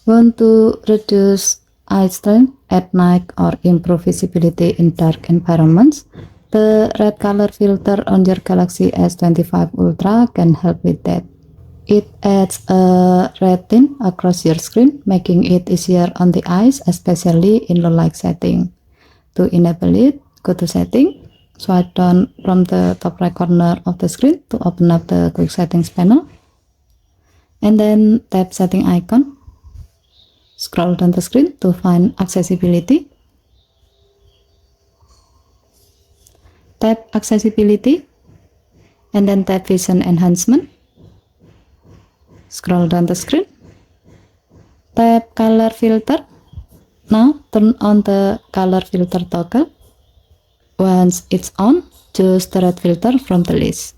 Want to reduce eye strain at night or improve visibility in dark environments? The red color filter on your Galaxy S25 Ultra can help with that. It adds a red tint across your screen, making it easier on the eyes, especially in low light setting. To enable it, go to Setting, swipe down from the top right corner of the screen to open up the Quick Settings panel, and then tap Setting icon. Scroll down the screen to find Accessibility. Tap Accessibility, and then tap Vision Enhancement. Scroll down the screen, tap Color Filter. Now turn on the color filter toggle. Once it's on, choose the red filter from the list.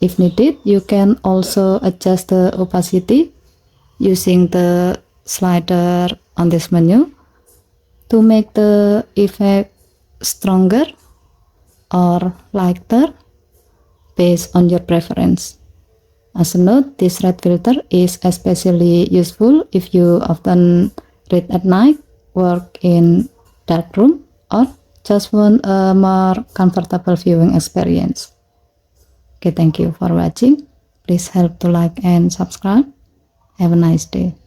If needed, you can also adjust the opacity using the slider on this menu to make the effect stronger or lighter based on your preference. As a note, this red filter is especially useful if you often read at night, work in dark room, or just want a more comfortable viewing experience. Okay, thank you for watching. Please help to like and subscribe. Have a nice day.